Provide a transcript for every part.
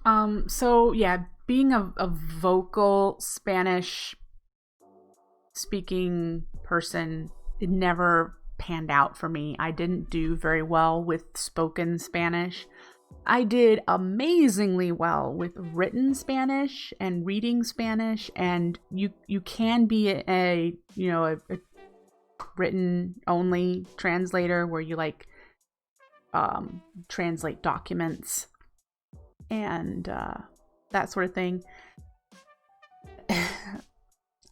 So yeah, being a vocal Spanish speaking person, it never panned out for me. I didn't do very well with spoken Spanish. I did amazingly well with written Spanish and reading Spanish, and you can be a written only translator where you like translate documents and that sort of thing.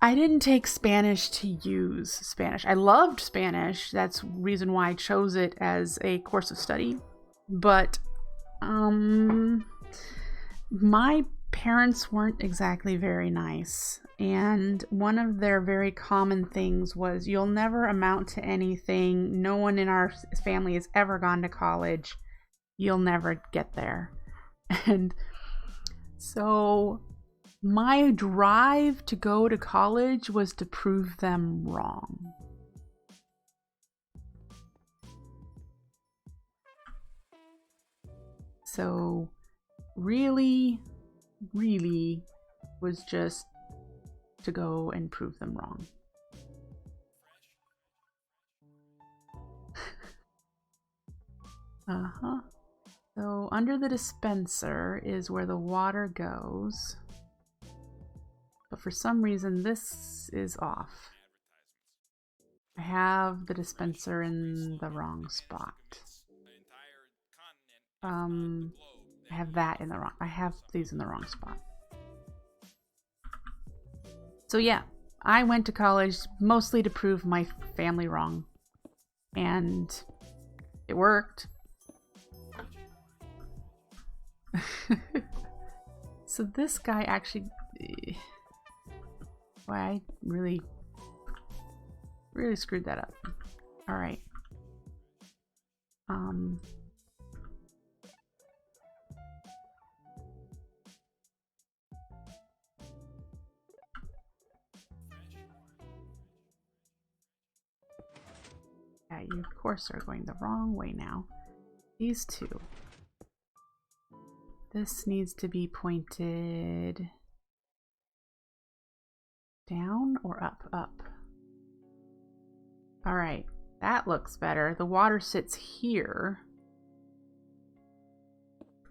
I didn't take Spanish to use Spanish. I loved Spanish. That's the reason why I chose it as a course of study. But my parents weren't exactly very nice. And one of their very common things was, you'll never amount to anything. No one in our family has ever gone to college. You'll never get there. And so my drive to go to college was to prove them wrong. So really was just to go and prove them wrong. So under the dispenser is where the water goes. But for some reason this is off. I have the dispenser in the wrong spot. I have that in the wrong. I have these in the wrong spot. So yeah, I went to college mostly to prove my family wrong. And it worked. So this guy actually... Well, I really screwed that up. Alright. Yeah, you of course are going the wrong way now. These two. This needs to be pointed down or up? Up. Alright, that looks better. The water sits here.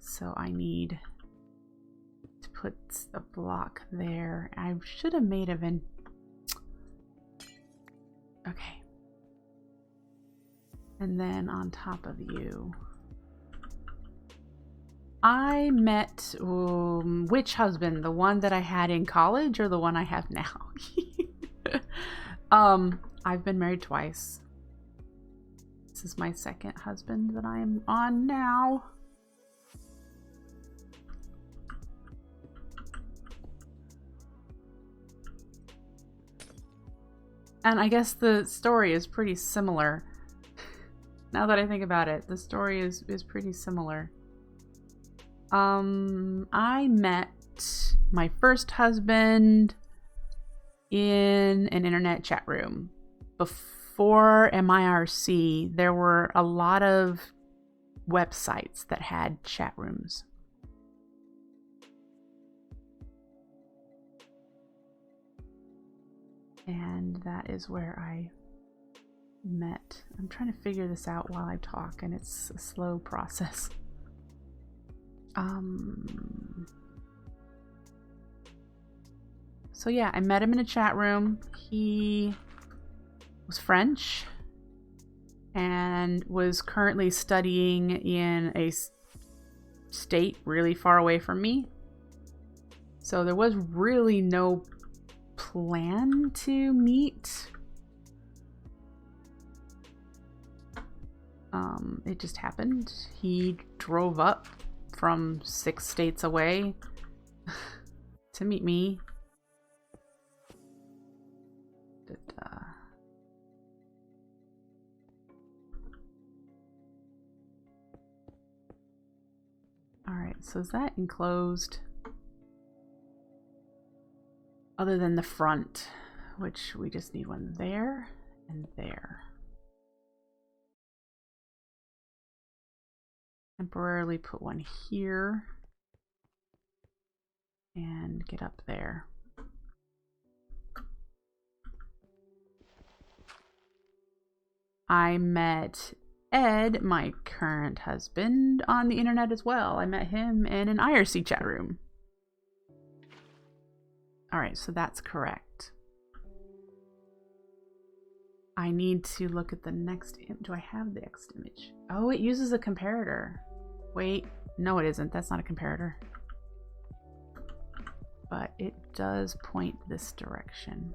So I need to put a block there. I should have made a Okay. And then on top of you. I met which husband? The one that I had in college or the one I have now? I've been married twice. This is my second husband that I'm on now. And I guess the story is pretty similar. Now that I think about it, the story is pretty similar. I met my first husband in an internet chat room. Before MIRC, there were a lot of websites that had chat rooms. And that is where I met. I'm trying to figure this out while I talk, and it's a slow process. So yeah, I met him in a chat room. He was French and was currently studying in a state really far away from me. So there was really no plan to meet. It just happened. He drove up from 6 states away to meet me. Alright, so is that enclosed? Other than the front, which we just need one there and there. Temporarily put one here. and get up there. I met Ed, my current husband, on the internet as well. I met him in an IRC chat room. Alright, so that's correct. I need to look at the next image. Do I have the next image? Oh, it uses a comparator. Wait, no it isn't. That's not a comparator. But it does point this direction.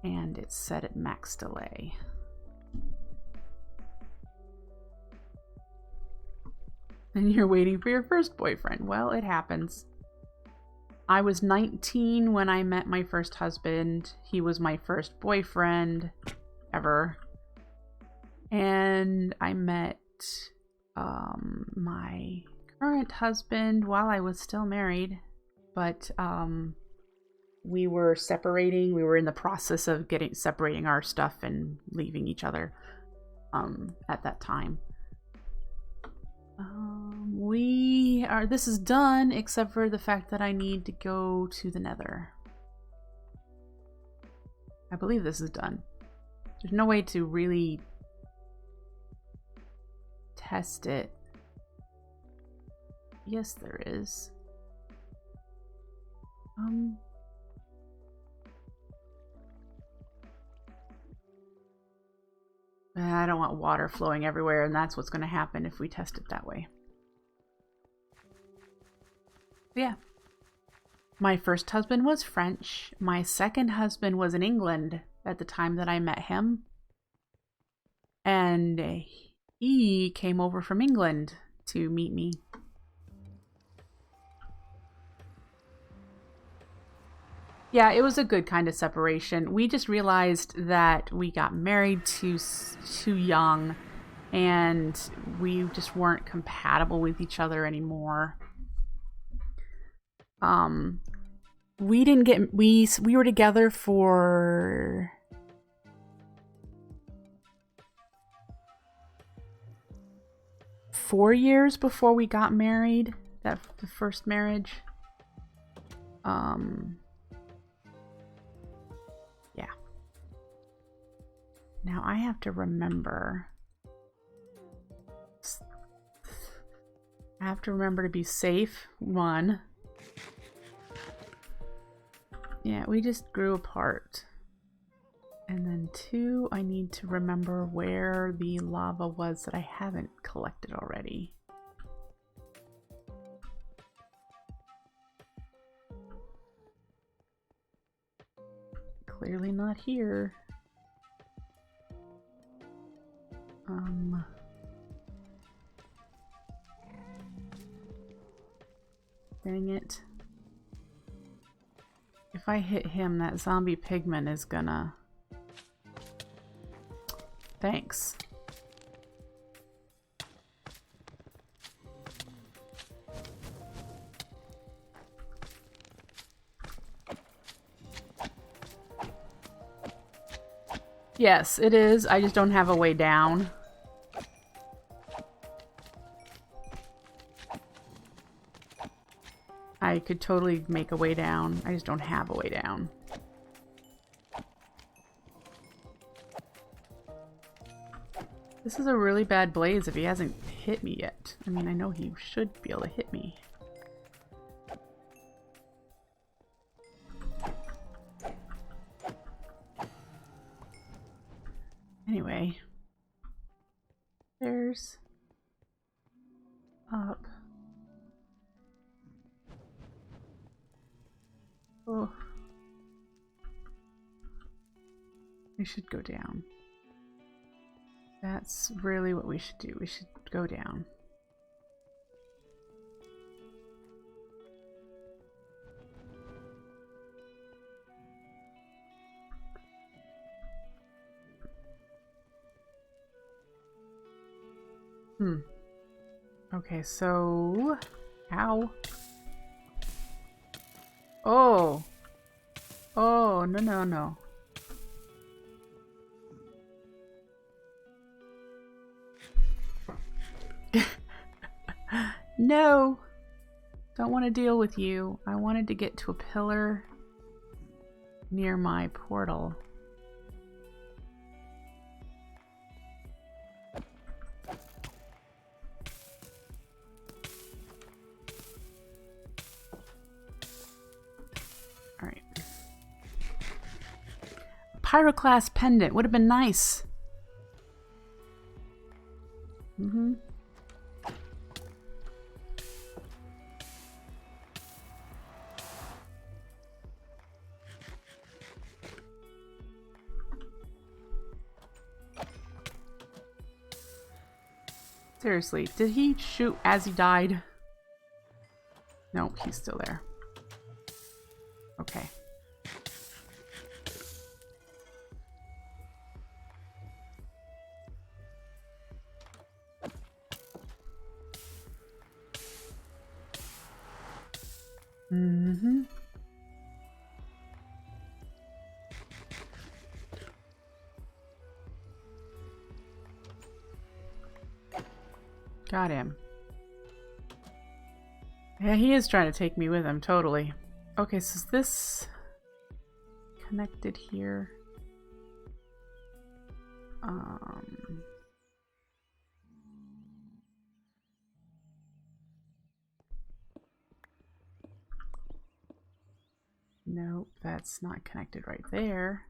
And it's set at max delay. And you're waiting for your first boyfriend. Well, it happens. I was 19 when I met my first husband. He was my first boyfriend ever. And I met my current husband while I was still married. But we were separating. We were in the process of separating our stuff and leaving each other at that time. This is done, except for the fact that I need to go to the Nether. I believe this is done. There's no way to really test it. Yes, there is. I don't want water flowing everywhere, and that's what's going to happen if we test it that way. Yeah. My first husband was French. My second husband was in England at the time that I met him. And he came over from England to meet me. Yeah, it was a good kind of separation. We just realized that we got married too young, and we just weren't compatible with each other anymore. We were together for four years before we got married. The first marriage. Yeah. Now I have to remember. I have to remember to be safe, one. Yeah, we just grew apart. And then two, I need to remember where the lava was that I haven't collected already. Clearly not here. Dang it. If I hit him, that zombie pigman is gonna... Thanks. Yes, it is. I just don't have a way down. I could totally make a way down. I just don't have a way down. This is a really bad blaze if he hasn't hit me yet. I mean, I know he should be able to hit me. Anyway. There's... up. Oh. We should go down. That's really what we should do. We should go down. Okay, so... Ow. Oh! Oh, no, no, no. No! Don't want to deal with you. I wanted to get to a pillar near my portal. Alright. Pyroclast pendant would have been nice. Mm-hmm. Seriously, did he shoot as he died? Nope, he's still there. Okay. Mm-hmm. Got him. Yeah, he is trying to take me with him, totally. Okay, so is this connected here? Nope, that's not connected right there.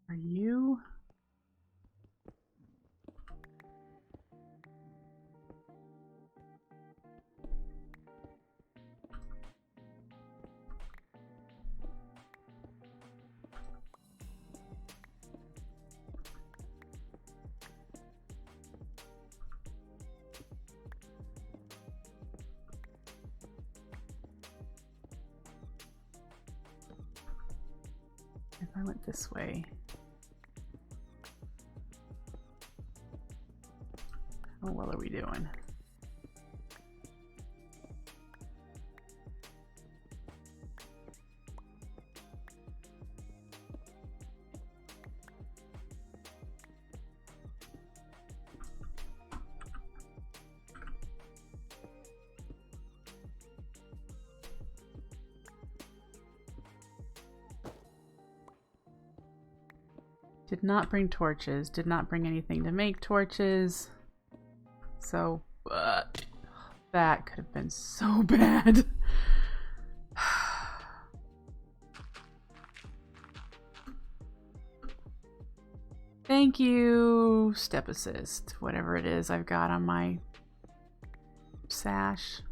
Are you? If I went this way. How well are we doing? Did not bring torches. Did not bring anything to make torches. So, that could have been so bad. Thank you, step assist. Whatever it is I've got on my sash.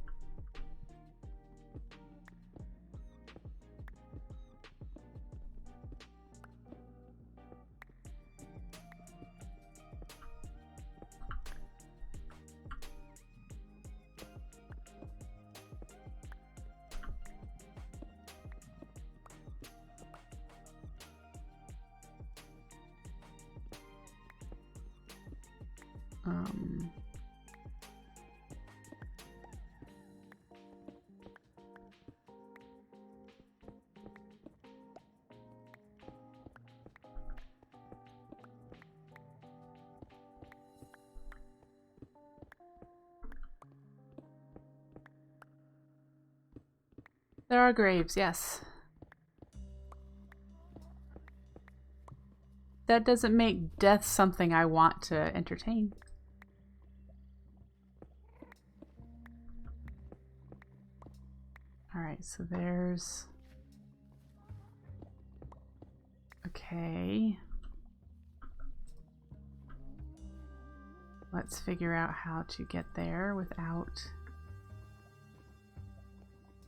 There are graves, yes. That doesn't make death something I want to entertain. Alright, so there's... Okay. Let's figure out how to get there without...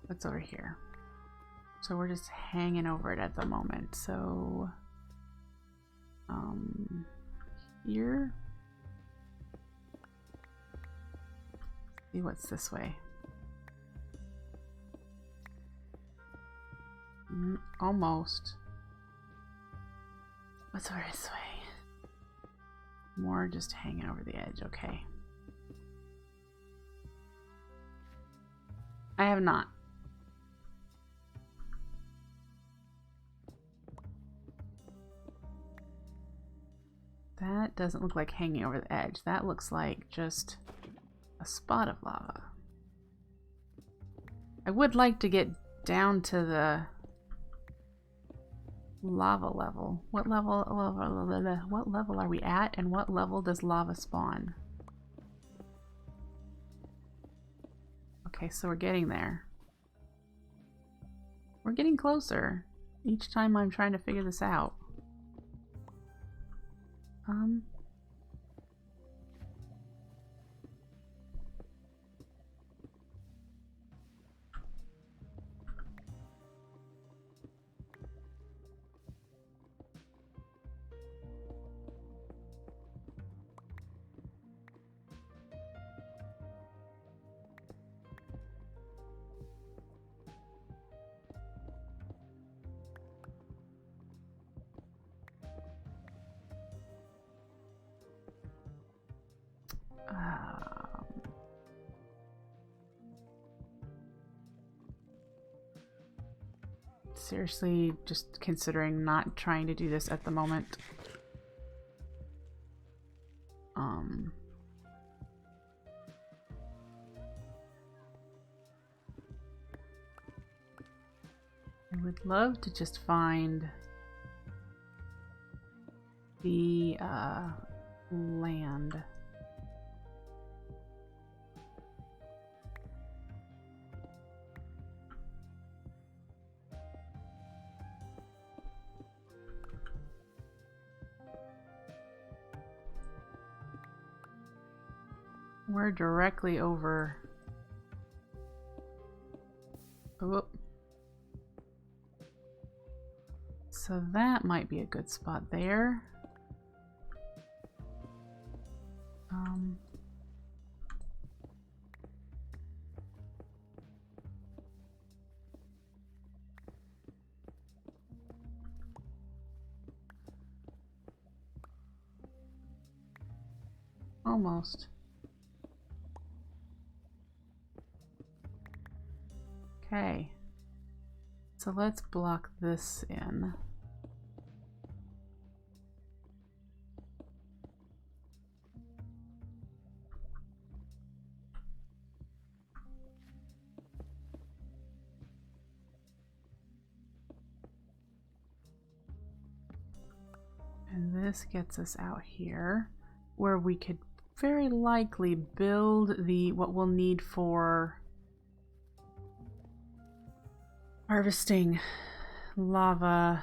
What's over here? So we're just hanging over it at the moment. So, here. See what's this way. Almost. What's over this way? More just hanging over the edge. Okay. I have not. That doesn't look like hanging over the edge. That looks like just a spot of lava. I would like to get down to the lava level. What level are we at, and what level does lava spawn? Okay, so we're getting there. We're getting closer each time I'm trying to figure this out. Seriously, just considering not trying to do this at the moment. I would love to just find the land. We're directly over. Oh. So that might be a good spot there. Almost. Okay, so let's block this in. And this gets us out here, where we could very likely build the what we'll need for harvesting lava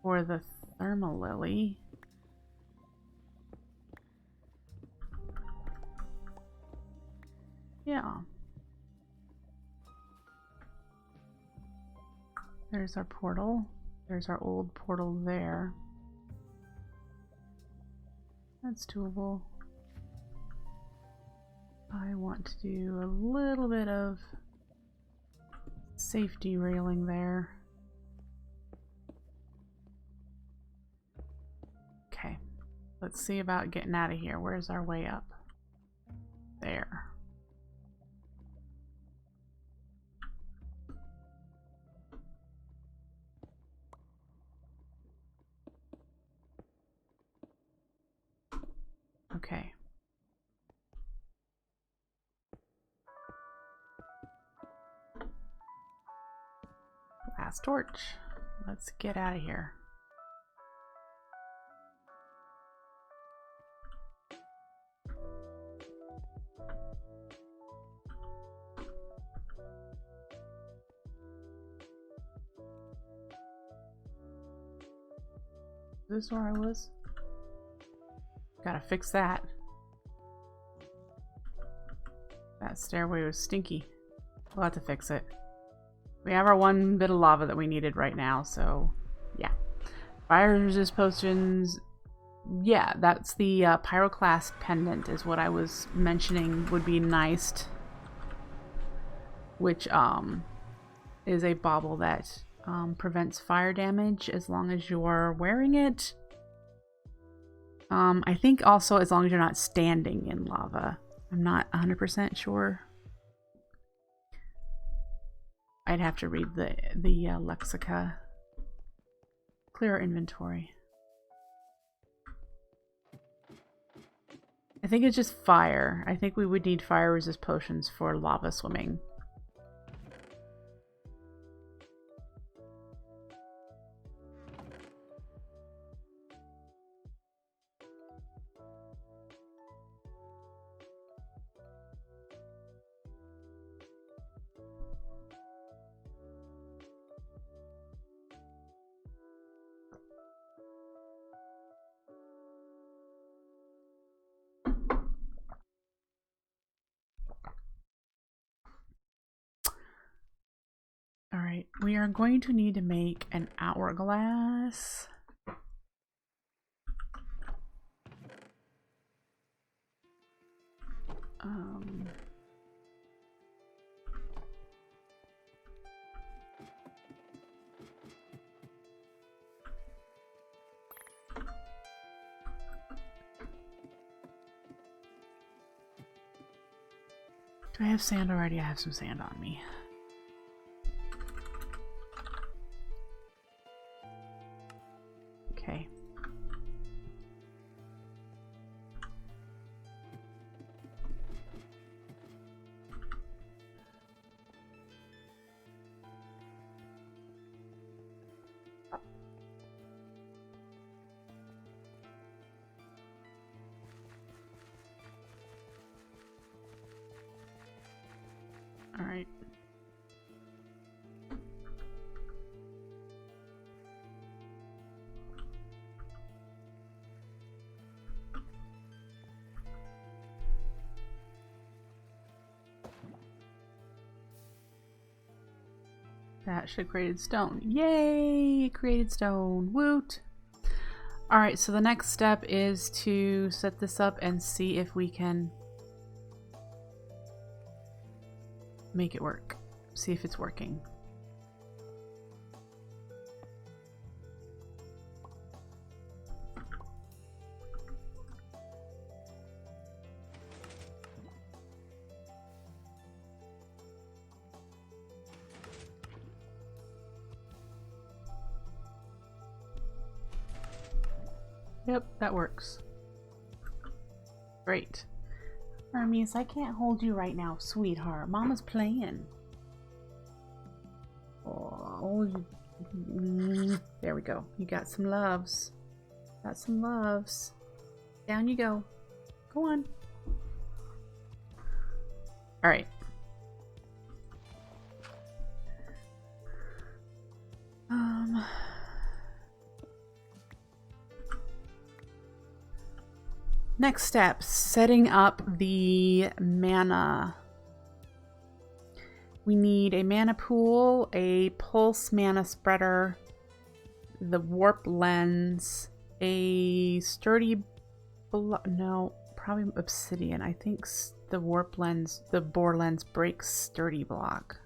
for the thermal lily. Yeah. There's our portal. There's our old portal there. That's doable. I want to do a little bit of safety railing there. Okay, let's see about getting out of here. Where's our way up? There. Okay. Last torch. Let's get out of here. Is this where I was? Gotta fix that. That stairway was stinky. We'll have to fix it. We have our one bit of lava that we needed right now, so yeah. Fire resist potions. Yeah, that's the Pyroclast pendant is what I was mentioning would be nice. Which is a bauble that prevents fire damage as long as you're wearing it. I think also as long as you're not standing in lava. I'm not 100% sure. I'd have to read the lexica. Clear inventory. think it's just fire. I think we would need fire resist potions for lava swimming. Alright, we are going to need to make an hourglass. Do I have sand already? I have some sand on me. Okay. All right. That should have created stone. Yay! Created stone. Woot! Alright, so the next step is to set this up and see if we can make it work. See if it's working. Yep, that works. Great. Hermes, I can't hold you right now, sweetheart. Mama's playing. Oh, there we go. You got some loves. Got some loves. Down you go. Go on. All right. Next step, setting up the mana. We need a mana pool, a pulse mana spreader, the warp lens, a sturdy no, probably obsidian. I think the warp lens, the bore lens breaks sturdy block.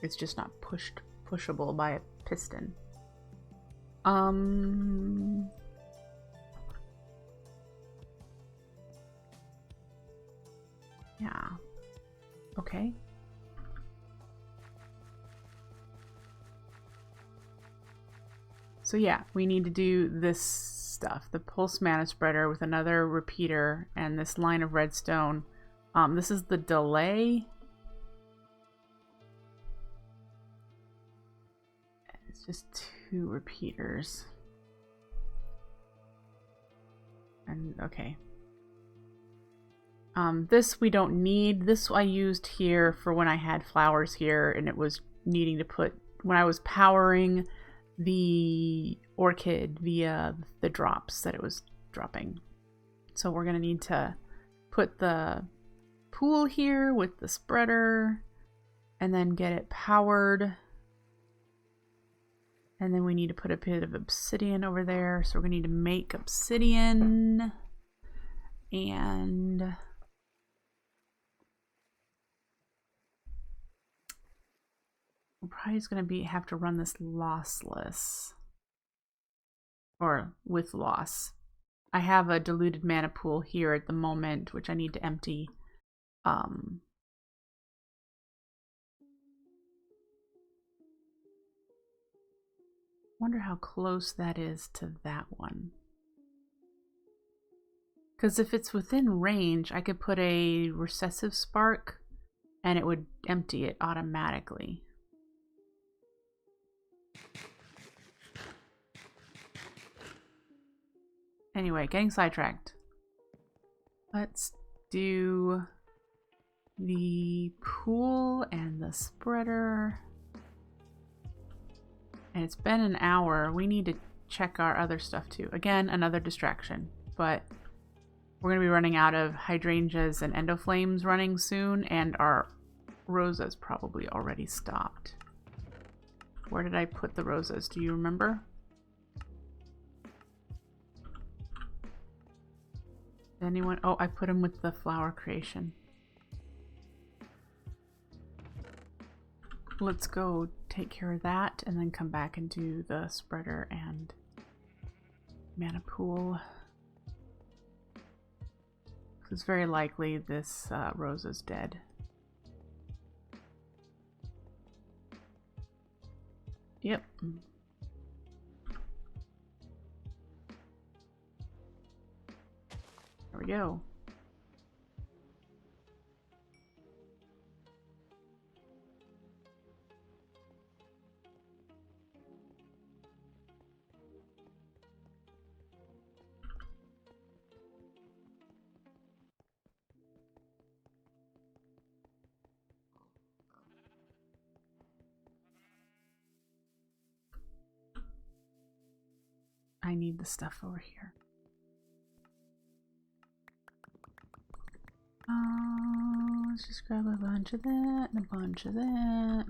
It's just not pushable by a piston. Yeah. Okay. So yeah, we need to do this stuff. The pulse mana spreader with another repeater and this line of redstone. This is the delay. It's just 2 repeaters. And okay. This we don't need. This I used here for when I had flowers here and it was needing to put, when I was powering the orchid via the drops that it was dropping. So we're going to need to put the pool here with the spreader and then get it powered. And then we need to put a bit of obsidian over there. So we're going to need to make obsidian and we're probably just going to have to run this lossless or with loss. I have a diluted mana pool here at the moment, which I need to empty. Wonder how close that is to that one. Because if it's within range, I could put a recessive spark and it would empty it automatically. Anyway, getting sidetracked. Let's do the pool and the spreader. And it's been an hour. We need to check our other stuff too. Again, another distraction, but we're going to be running out of hydrangeas and endoflames running soon, and our rosas probably already stopped. Where did I put the rosas? Do you remember? Anyone? Oh, I put them with the flower creation. Let's go take care of that and then come back and do the spreader and mana pool. It's very likely this rose is dead. Yep. There we go. I need the stuff over here. Let's just grab a bunch of that and a bunch of that.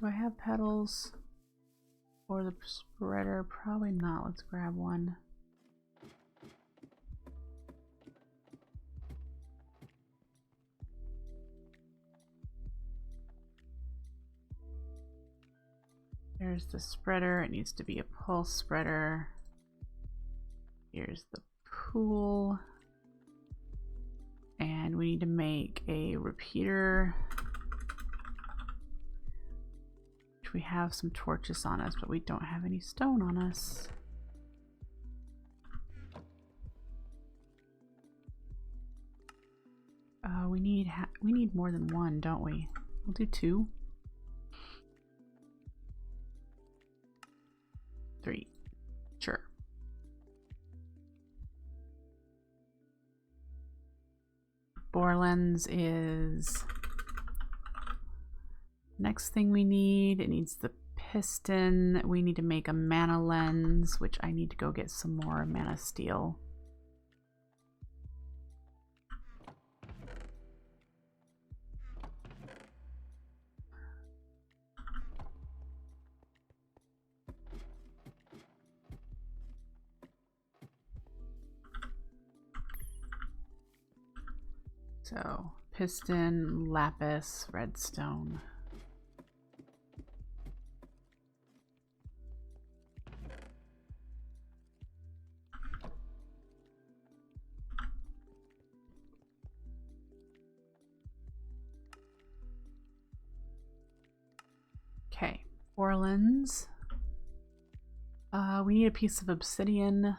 Do I have petals for the spreader? Probably not. Let's grab one. There's the spreader. It needs to be a pulse spreader. Here's the pool. And we need to make a repeater. Which we have some torches on us, but we don't have any stone on us. We need more than one, don't we? We'll do 2. 3. Sure. Bore lens is next thing we need. It needs the piston. We need to make a mana lens, which I need to go get some more mana steel. So, piston, lapis, redstone. Okay, 4 lens. We need a piece of obsidian.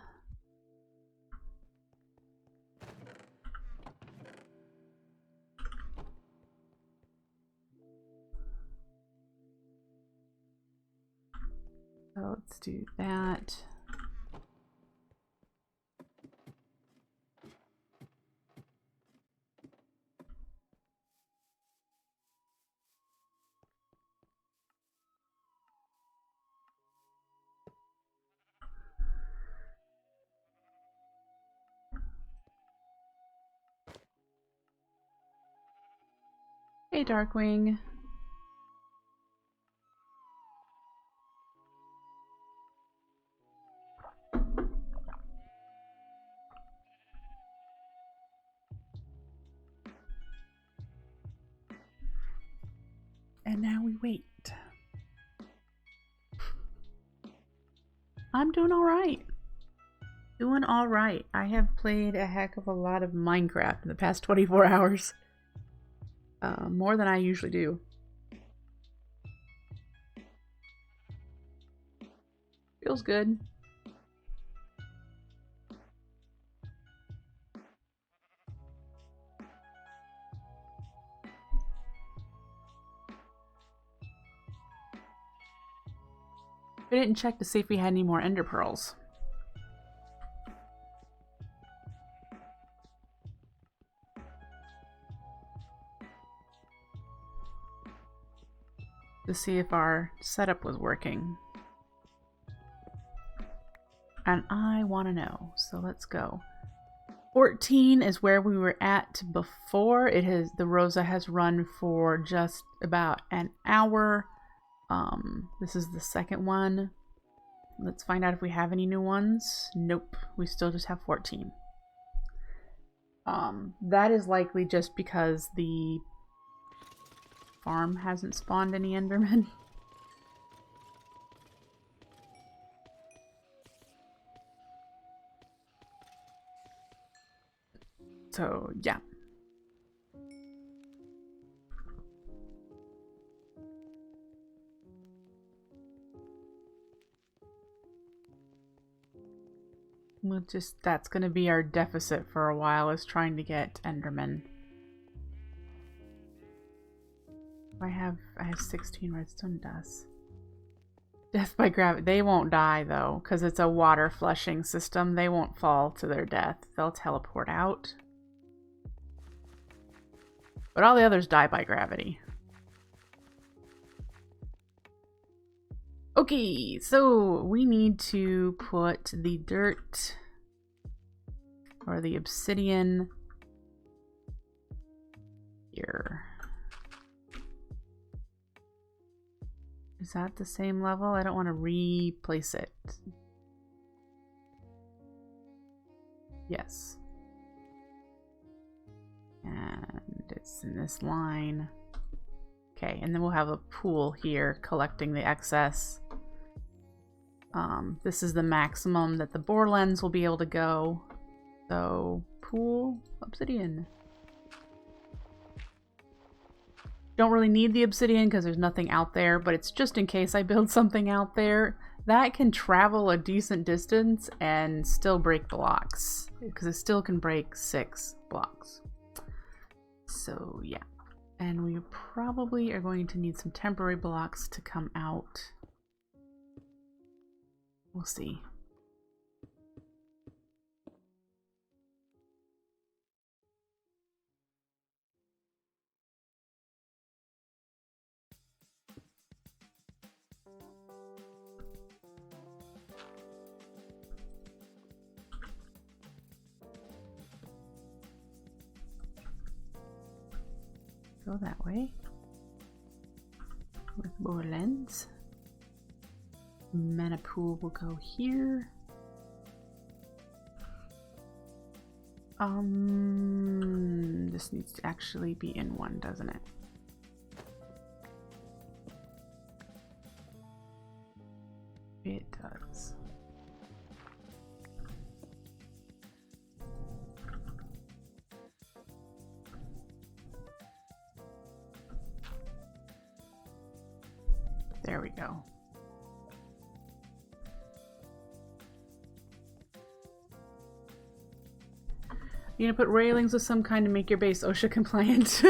So let's do that. Hey, Darkwing. And now we wait. I'm doing all right. Doing all right. I have played a heck of a lot of Minecraft in the past 24 hours. More than I usually do. Feels good. I didn't check to see if we had any more ender pearls. To see if our setup was working. And I want to know, so let's go. 14 is where we were at before. The Rosa has run for just about an hour. This is the second one. Let's find out if we have any new ones. Nope, we still just have 14. That is likely just because the farm hasn't spawned any Endermen. So, yeah. That's gonna be our deficit for a while, is trying to get Endermen. I have 16 redstone dust. Death by gravity. They won't die though, because it's a water flushing system. They won't fall to their death. They'll teleport out. But all the others die by gravity. Okay, so we need to put the dirt or the obsidian here. Is that the same level? I don't want to replace it. Yes. And it's in this line. Okay, and then we'll have a pool here collecting the excess. This is the maximum that the bore lens will be able to go. So, pool, obsidian. Don't really need the obsidian because there's nothing out there, but it's just in case I build something out there that can travel a decent distance and still break blocks, because it still can break 6 blocks. So yeah, and we probably are going to need some temporary blocks to come out. We'll see. Go that way with bore lens. Mana pool will go here. This needs to actually be in one, doesn't it? It does. There we go. You're gonna put railings of some kind to make your base OSHA compliant.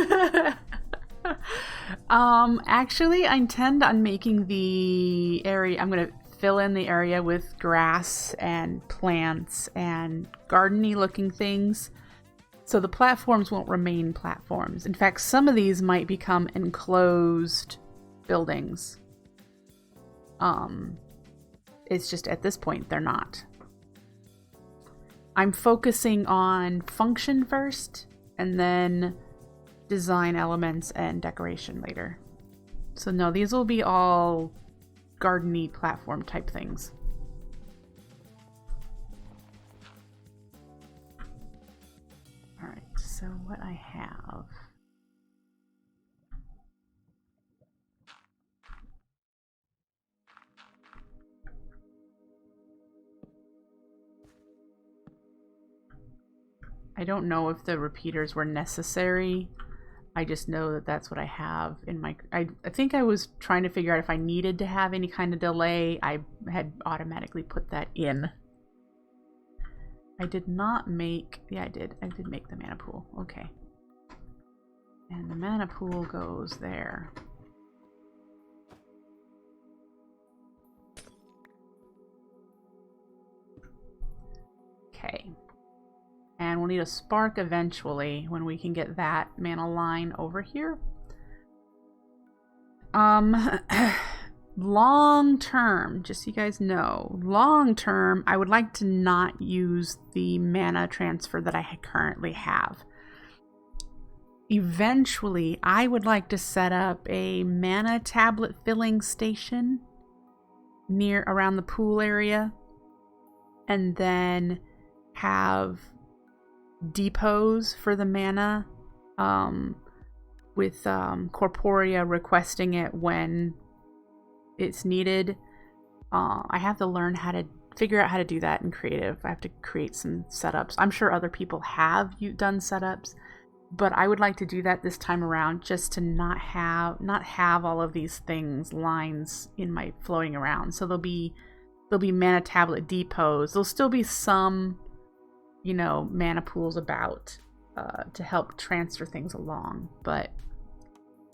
Actually, I intend on making the area, I'm gonna fill in the area with grass and plants and gardeny looking things. So the platforms won't remain platforms. In fact, some of these might become enclosed buildings. It's just at this point they're not. I'm focusing on function first and then design elements and decoration later. So no, these will be all gardeny platform type things. Alright, so what I have. I don't know if the repeaters were necessary. I just know that that's what I have in my... I think I was trying to figure out if I needed to have any kind of delay. I had automatically put that in. I did not make... Yeah, I did. I did make the mana pool. Okay. And the mana pool goes there. Decay. And we'll need a spark eventually when we can get that mana line over here. Long term, just so you guys know, long term, I would like to not use the mana transfer that I currently have. Eventually, I would like to set up a mana tablet filling station near around the pool area, and then have depots for the mana, with Corporea requesting it when it's needed. I have to learn how to figure out how to do that in creative. I have to create some setups. I'm sure other people have done setups, but I would like to do that this time around, just to not have all of these lines in my floating around. So there'll be mana tablet depots. There'll still be some, you know, mana pools about to help transfer things along, but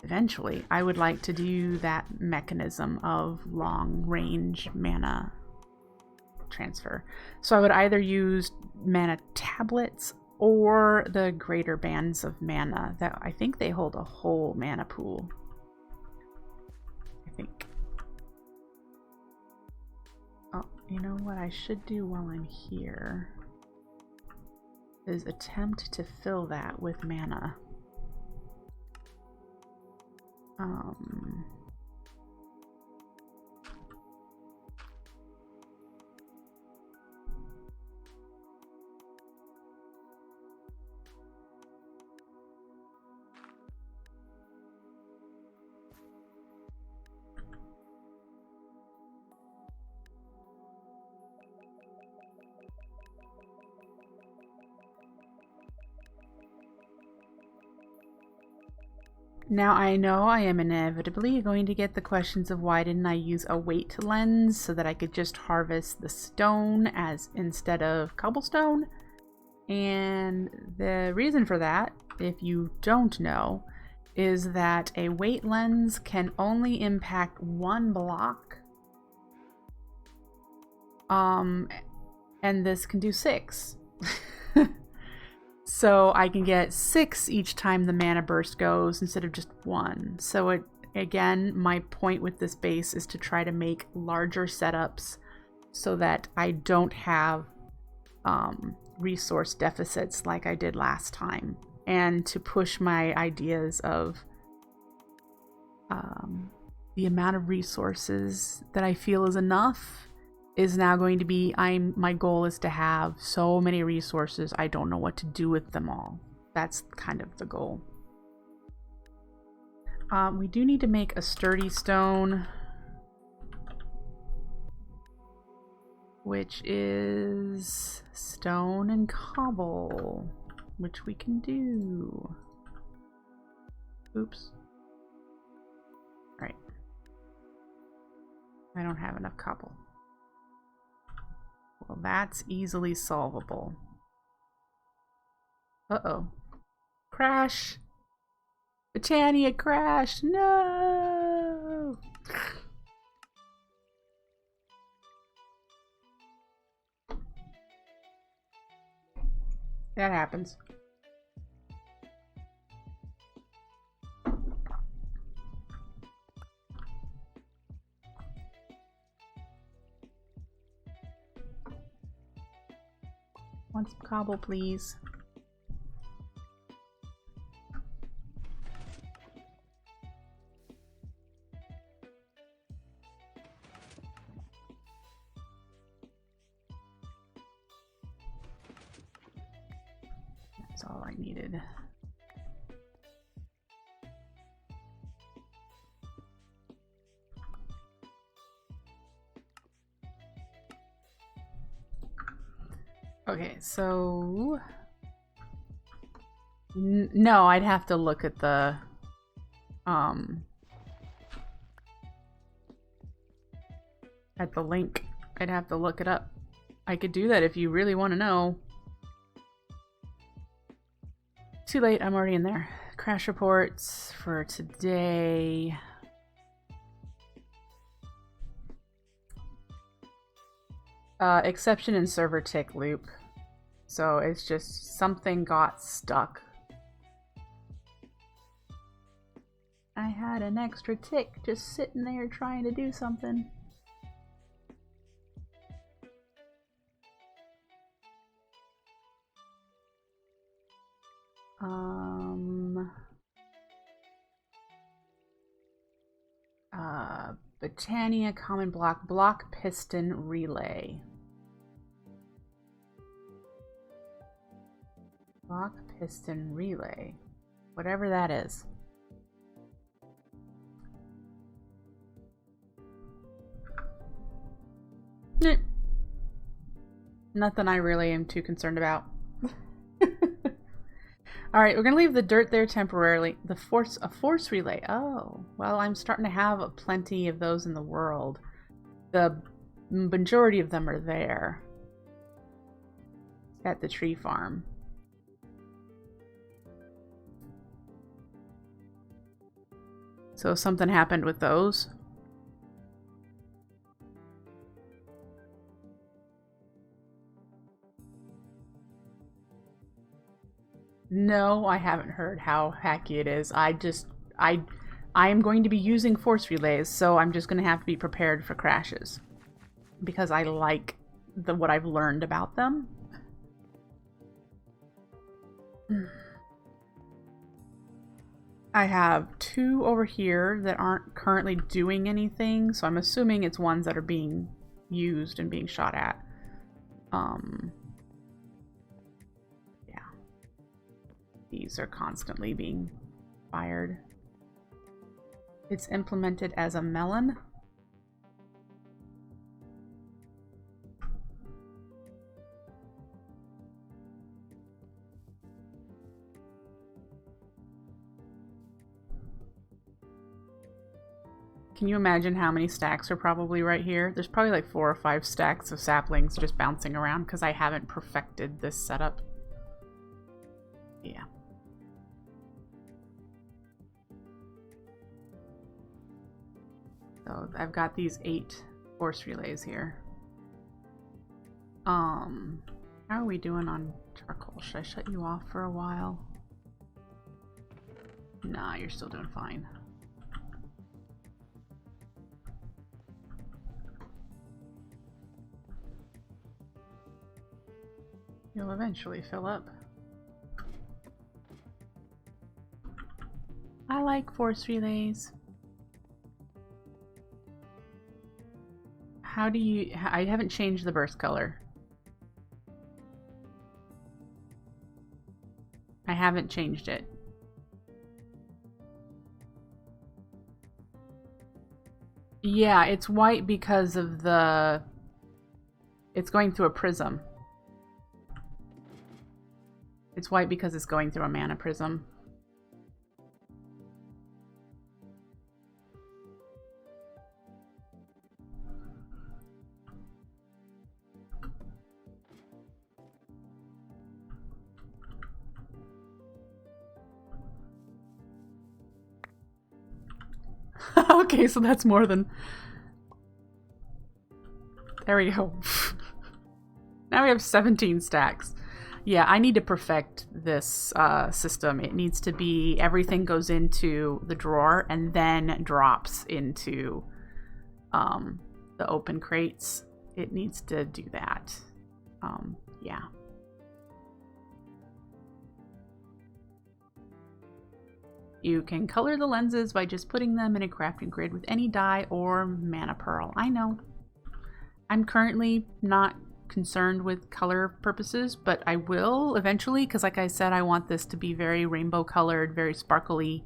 eventually I would like to do that mechanism of long range mana transfer. So I would either use mana tablets or the greater bands of mana that I think they hold a whole mana pool. I think. Oh, you know what I should do while I'm here is attempt to fill that with mana. Now I know I am inevitably going to get the questions of why didn't I use a weight lens so that I could just harvest the stone instead of cobblestone. And the reason for that, if you don't know, is that a weight lens can only impact one block. And this can do 6. So I can get 6 each time the mana burst goes instead of just 1. So again, my point with this base is to try to make larger setups so that I don't have resource deficits like I did last time, and to push my ideas of the amount of resources that I feel is enough is now going to be, my goal is to have so many resources I don't know what to do with them all. That's kind of the goal. We do need to make a sturdy stone, which is stone and cobble, which we can do. Oops. Right. I don't have enough cobble. Well, that's easily solvable. Uh-oh. Crash! Botania crashed! No! That happens. Want some cobble, please? That's all I needed. Okay, so no, I'd have to look at the link. I'd have to look it up. I could do that if you really want to know. Too late, I'm already in there. Crash reports for today. Exception in server tick loop. So it's just something got stuck. I had an extra tick just sitting there trying to do something. Botania common block piston relay. Block piston relay. Whatever that is. Nothing I really am too concerned about. Alright, we're gonna leave the dirt there temporarily. A force relay. Oh, well, I'm starting to have plenty of those in the world. The majority of them are there. At the tree farm. So something happened with those. No, I haven't heard how hacky it is. I am going to be using force relays, so I'm just going to have to be prepared for crashes. Because I like what I've learned about them. I have 2 over here that aren't currently doing anything, so I'm assuming it's ones that are being used and being shot at. These are constantly being fired. It's implemented as a melon. Can you imagine how many stacks are probably right here? There's probably like 4 or 5 stacks of saplings just bouncing around because I haven't perfected this setup. Yeah. So I've got these 8 force relays here. How are we doing on charcoal? Should I shut you off for a while? Nah, you're still doing fine. You'll eventually fill up. I like force relays. How do you... I haven't changed the burst color. I haven't changed it. Yeah, it's white because of the... It's going through a prism. It's white because it's going through a mana prism. Okay, so that's more than... There we go. Now we have 17 stacks. Yeah, I need to perfect this system. It needs to be everything goes into the drawer and then drops into the open crates. It needs to do that. Yeah. You can color the lenses by just putting them in a crafting grid with any dye or mana pearl. I know. I'm currently not concerned with color purposes, but I will eventually, because like I said, I want this to be very rainbow colored, very sparkly,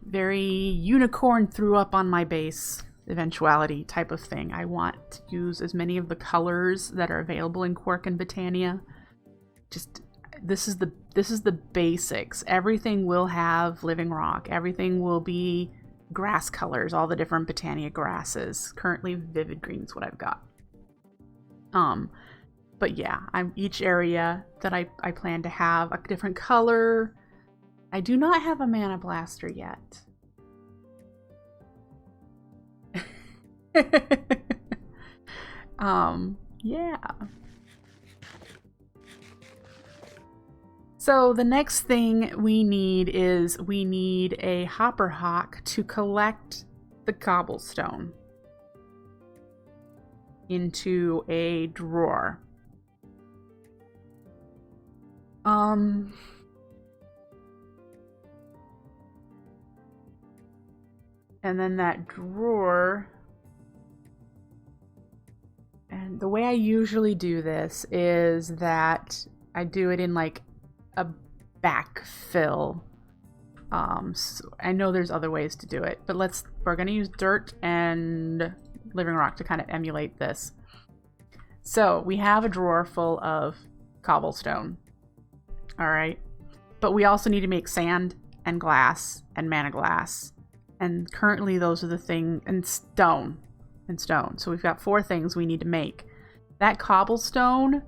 very unicorn threw up on my base eventuality type of thing. I want to use as many of the colors that are available in Quark and Botania. Just this is the basics. Everything will have living rock. Everything will be grass colors, all the different Botania grasses. Currently vivid green is what I've got. But yeah, each area that I plan to have a different color. I do not have a mana blaster yet. Yeah. So the next thing we need is we need a hopper hawk to collect the cobblestone into a drawer. And then that drawer, and the way I usually do this is that I do it in like a backfill. So I know there's other ways to do it, but we're gonna use dirt and living rock to kind of emulate this. So we have a drawer full of cobblestone. All right, but we also need to make sand and glass and mana glass, and currently those are the thing, and stone. So we've got 4 things we need to make. That cobblestone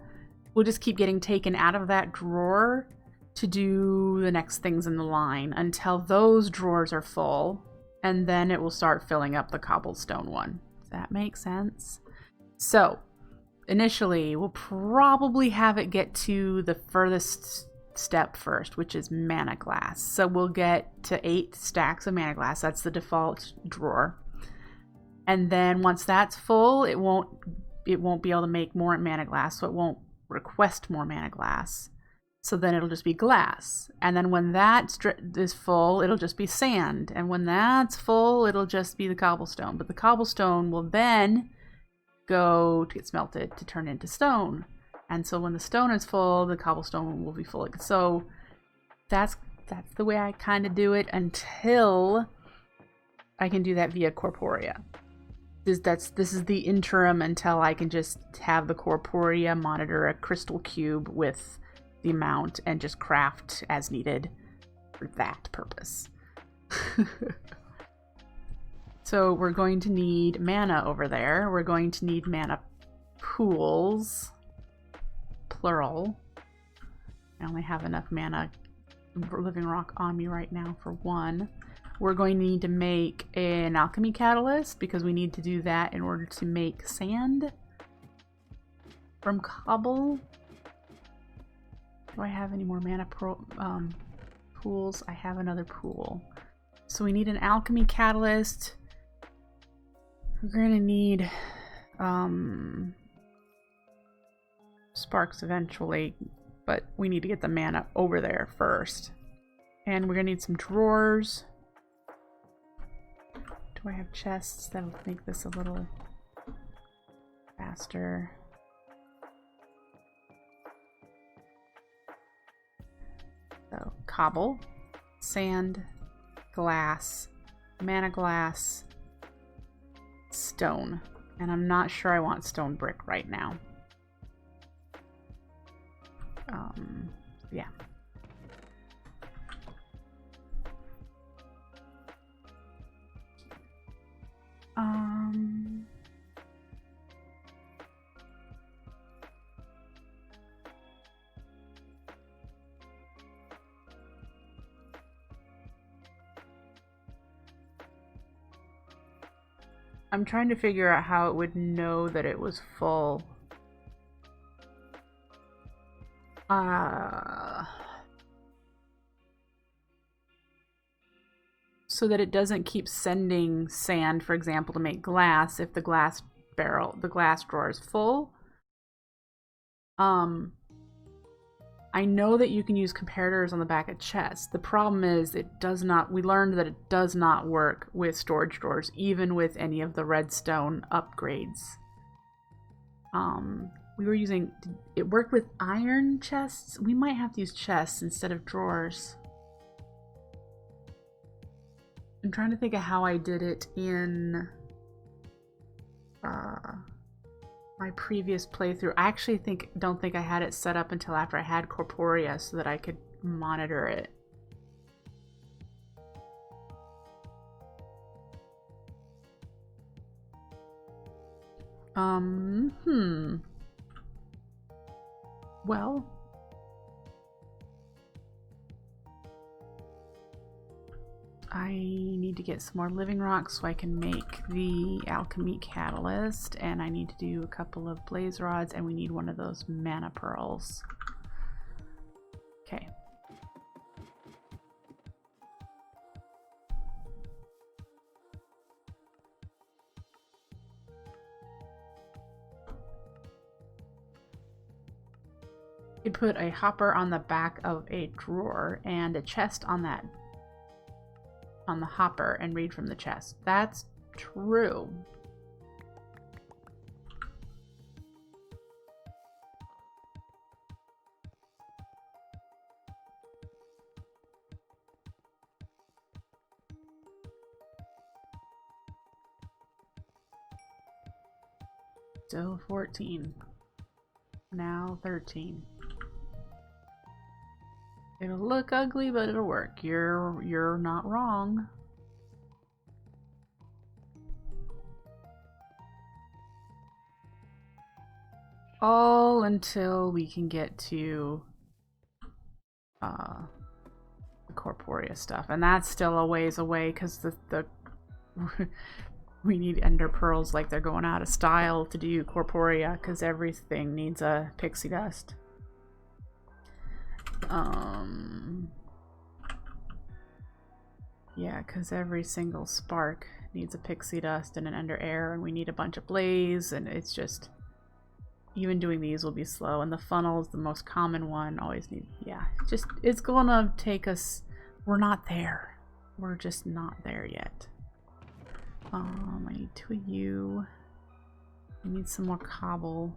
will just keep getting taken out of that drawer to do the next things in the line until those drawers are full, and then it will start filling up the cobblestone one. Does that make sense? So initially we'll probably have it get to the furthest step first, which is mana glass. So we'll get to 8 stacks of mana glass. That's the default drawer. And then once that's full, it won't be able to make more mana glass, so it won't request more mana glass. So then it'll just be glass. And then when that is full, it'll just be sand. And when that's full, it'll just be the cobblestone. But the cobblestone will then go to get smelted to turn into stone. And so when the stone is full, the cobblestone will be full. So that's the way I kind of do it until I can do that via corporea. This is the interim until I can just have the corporea monitor a crystal cube with the amount and just craft as needed for that purpose. So we're going to need mana over there. We're going to need mana pools. Plural. I only have enough mana living rock on me right now for 1. We're going to need to make an alchemy catalyst because we need to do that in order to make sand from cobble. Do I have any more mana pools? I have another pool. So we need an alchemy catalyst. We're going to need sparks eventually, but we need to get the mana over there first. And we're going to need some drawers. Do I have chests? That'll make this a little faster. So, cobble, sand, glass, mana glass, stone. And I'm not sure I want stone brick right now. Yeah. I'm trying to figure out how it would know that it was full. So that it doesn't keep sending sand, for example, to make glass if the glass drawer is full. I know that you can use comparators on the back of chests. The problem is we learned that it does not work with storage drawers, even with any of the redstone upgrades. Did it work with iron chests? We might have to use chests instead of drawers. I'm trying to think of how I did it in my previous playthrough. I actually don't think I had it set up until after I had corporea so that I could monitor it. Well, I need to get some more living rocks so I can make the Alchemy Catalyst, and I need to do a couple of blaze rods, and we need one of those mana pearls. Okay, You put a hopper on the back of a drawer and a chest on that, on the hopper, and read from the chest. That's true. Still 14. Now 13. It'll look ugly, but it'll work. You're not wrong. All until we can get to the corporea stuff, and that's still a ways away because the we need ender pearls like they're going out of style to do corporea because everything needs a pixie dust. Yeah, because every single spark needs a pixie dust and an ender air, and we need a bunch of blaze, and it's just, even doing these will be slow, and the funnel is the most common one. Always need, yeah, just, it's gonna take us, we're not there. We're just not there yet. I need 2 of you. I need some more cobble.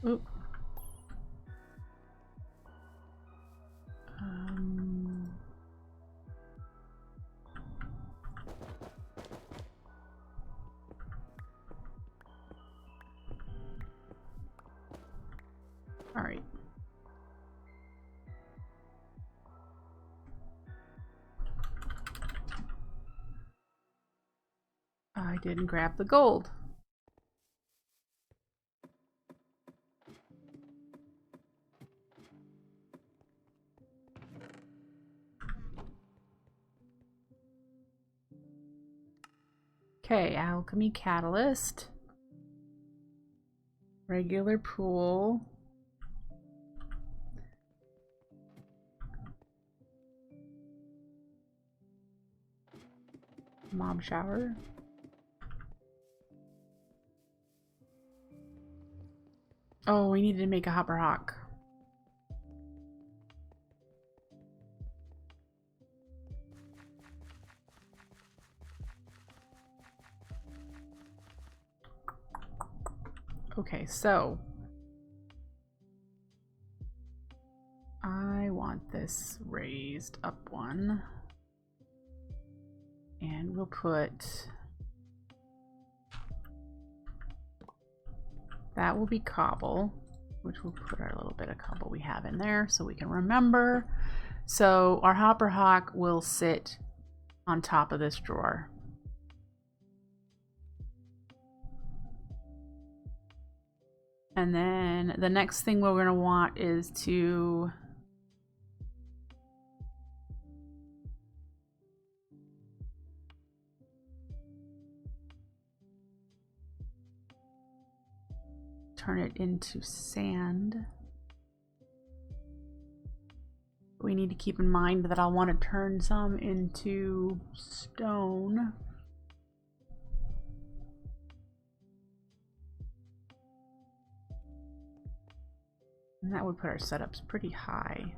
Oop. All right. I didn't grab the gold. Okay, Alchemy Catalyst. Regular pool. Mob shower. Oh, we needed to make a hopper hawk. Okay, so I want this raised up one, and we'll put that will be cobble, which we'll put our little bit of cobble we have in there so we can remember. So our hopper hawk will sit on top of this drawer. And then the next thing we're going to want is to turn it into sand. We need to keep in mind that I'll want to turn some into stone. And that would put our setups pretty high.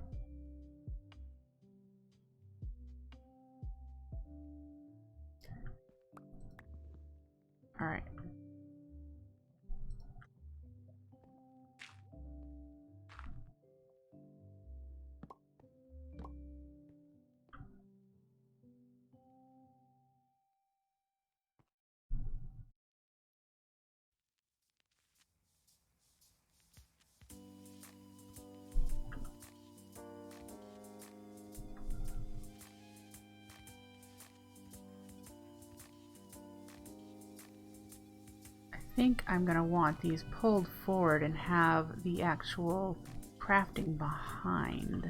All right. I think I'm going to want these pulled forward and have the actual crafting behind.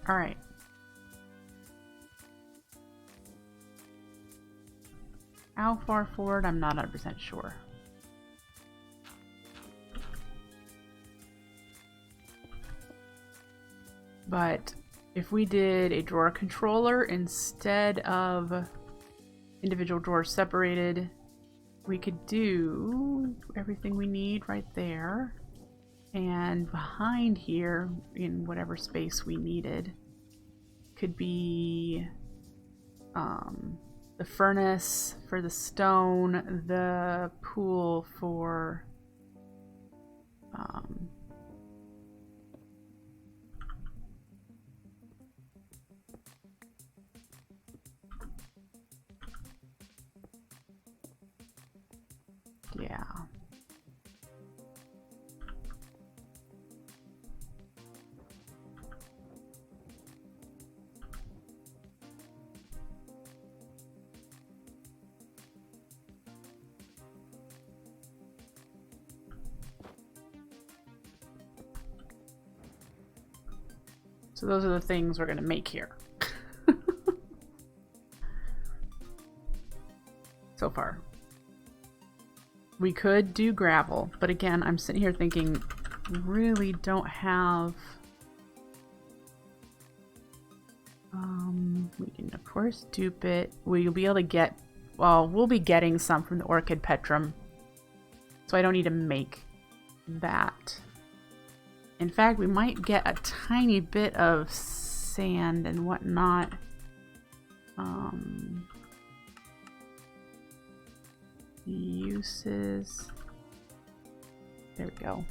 All right. How far forward? I'm not 100% sure. But if we did a drawer controller instead of individual drawers separated, we could do everything we need right there. And behind here, in whatever space we needed, could be the furnace for the stone, the pool for yeah. So those are the things we're going to make here. So far. We could do gravel, but again, I'm sitting here thinking, really don't have... we can of course dupe it. We'll be able to get... Well, we'll be getting some from the Orchid Petrum. So I don't need to make that. In fact, we might get a tiny bit of sand and whatnot. Uses. There we go.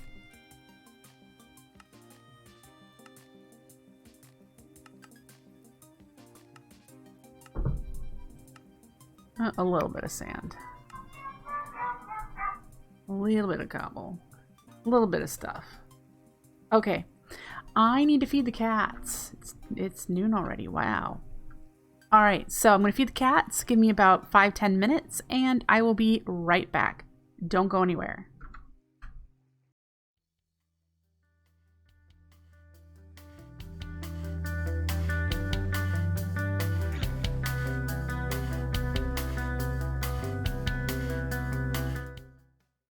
A little bit of sand. A little bit of cobble. A little bit of stuff. Okay, I need to feed the cats. It's noon already. Wow. All right, so I'm going to feed the cats. Give me about 5-10 minutes, and I will be right back. Don't go anywhere.